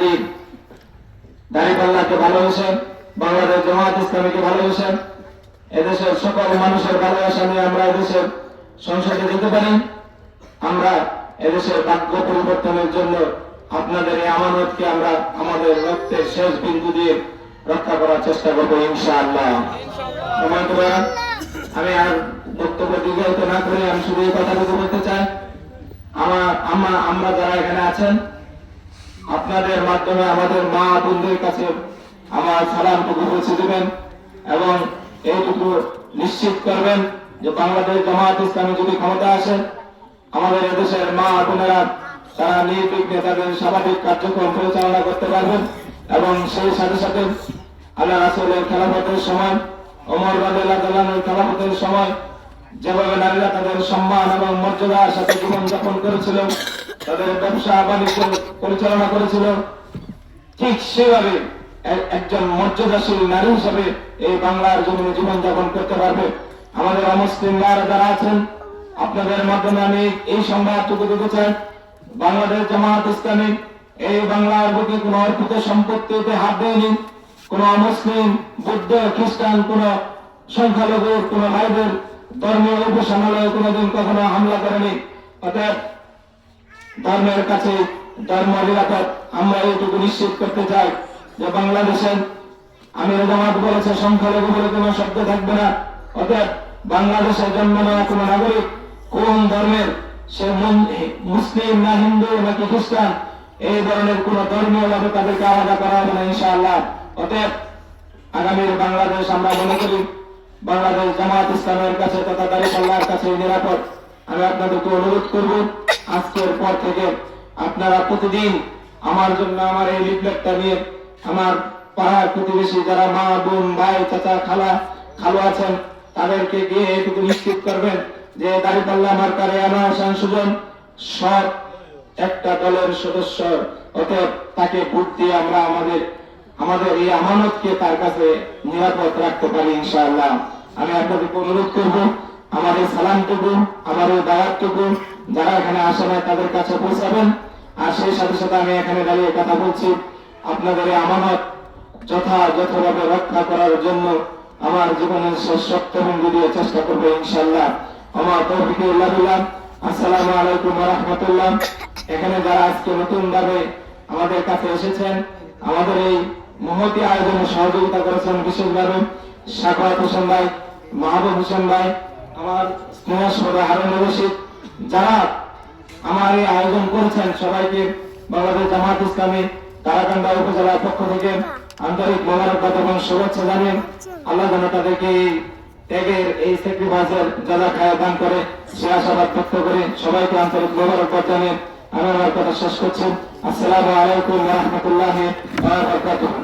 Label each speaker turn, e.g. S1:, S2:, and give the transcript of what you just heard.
S1: যদি দাঁড়িপাল্লাকে ভালোবাসেন, বাংলাদেশ জামায়াত ইসলামীকে ভালোবাসেন, এদেশের সকল মানুষের ভালোবাসা নিয়ে আমরা এদেশের সংসদে যেতে পারি, আমরা এদেশের ভাগ্য পরিবর্তনের জন্য আপনাদের এই আমানতকে আমরা আমাদের রক্তের শেষ বিন্দু দিয়ে রক্ষা করার চেষ্টা করবো ইনশাআল্লাহ। আমি আর বক্তব্য দীর্ঘায়িত না করে আমি শুধু এই কথাটুকু বলতে চাই, আমরা যারা এখানে আছেন আপনাদের মাধ্যমে আমাদের মা বোনদের কাছে আমার সালামটুকু পৌঁছে দেবেন এবং এইটুকু নিশ্চিত করবেন যে বাংলাদেশ জামায়াত ইসলামী যদি ক্ষমতা আসে আমাদের এদেশের মা বোনেরা তারা নির্বিঘ্নে তাদের স্বাভাবিক কার্যক্রম পরিচালনা করতে পারবেন এবং সেই সাথে সাথে আল্লাহ রাসূলের খেলাফতের সময়, ওমর রাদিয়াল্লাহু তাআলার খেলাফতের সময় যেভাবে নারীরা তাদের সম্মান এবং মর্যাদার সাথে জীবনযাপন করেছিল, তাদের ব্যবসা বাণিজ্য পরিচালনা করেছিল, ঠিক সেভাবে একজন মর্যাদাশীল নারী হিসেবে এই বাংলার জমিনে জীবনযাপন করতে পারবে। আমাদের অমুসলিম নারীরা যারা আছেন আপনাদের মাধ্যমে আমি এই সংবাদটুকু দিতে চাই, বাংলাদেশ জামায়াত ইসলামী এই বাংলার বুকে কোন অর্পিত সম্পত্তিতে হাত দেয়নি, কোন মুসলিম, বৌদ্ধ, খ্রিস্টান, কোন সংখ্যালঘু, কোন ভাইদের ধর্মীয় উপাসনালয়ে কোনদিন কখনো হামলা করেনি। অতএব ধর্মের কাছে ধর্ম নিরাপদ। আমরা এইটুকু নিশ্চিত করতে চাই যে বাংলাদেশের আমির জামাত বলেছে সংখ্যালঘু বলে কোনো শব্দ থাকবে না। অতএব বাংলাদেশের জন্ম নেওয়া কোন নাগরিক কোন ধর্মের, সে মুসলিম না হিন্দু নাকি খ্রিস্টান, এই ধরনের কোন ধর্মীয় ভাবে তাদেরকে আলাদা করা হবে না ইনশাআল্লাহ। অতএব আগামীর বাংলাদেশ আমরা মনে করি বাংলাদেশ জামায়াত ইসলামের কাছে তথা দাঁড়িপাল্লার কাছে নিরাপদ। আমি আপনাদেরকে অনুরোধ করব আজকের পর থেকে আপনারা প্রতিদিন আমার জন্য আমার এই লিফলেটটা নিয়ে আমার পাড়ার প্রতিবেশী যারা মা বোন ভাই চাচা খালু আছেন তাদেরকে গিয়ে এটুকু নিশ্চিত করবেন যে দাঁড়িপাল্লা মার্কারে আমার সংশোধন সব একটা দলের সদস্য। অতএব তাকে ভোট দিয়ে আমরা আমাদের এই আমানতকে তার কাছে নিরাপদ রাখতে পারি ইনশাআল্লাহ। আমি আপনাদেরকে অনুরোধ করব আমার এই সালামটুকু, আমার এই দাওয়াতটুকু যারা এখানে আসে না তাদের কাছে পৌঁছাবেন। আর সেই সাথে সাথে আমি এখানে দাঁড়িয়ে কথা বলছি, আপনাদের এই আমানত যথাযথভাবে রক্ষা করার জন্য আমার জীবনের শেষ সপ্তাহবিন্দু দিয়ে চেষ্টা করবো ইনশাআল্লাহ। আমার তৌফিক ইল্লা বিল্লাহ। আসসালামু আলাইকুম ওয়া রাহমাতুল্লাহ। এখানে যারা আজকে নতুন ভাবে আমাদের কাছে এসেছেন, আমাদের এই মহতি আয়োজনে সহযোগিতা করেছেন বিশেষভাবে সাখাওয়াত হোসেন ভাই, মাহবুব হোসেন ভাই, আমার স্নেহসভা হারুন রশিদ, যারা আমার এই আয়োজন করেছেন সবাইকে বাংলাদেশ জামায়াত ইসলামী কারাকান্দা উপজেলার পক্ষ থেকে আন্তরিক মোবারকবাদ এবং শুভেচ্ছা জানিয়ে আল্লাহ যেন তাদেরকে এই ত্যাগের এই স্যাক্রিফাইসের যারা খায় দান করে সে আশাবাদ ব্যক্ত করে সবাইকে আন্তরিক মোবারকবাদ জানিয়ে আমি আমার কথা শেষ করছি। আসসালামু আলাইকুম ওয়া রাহমাতুল্লাহি ওয়া বারাকাতুহু।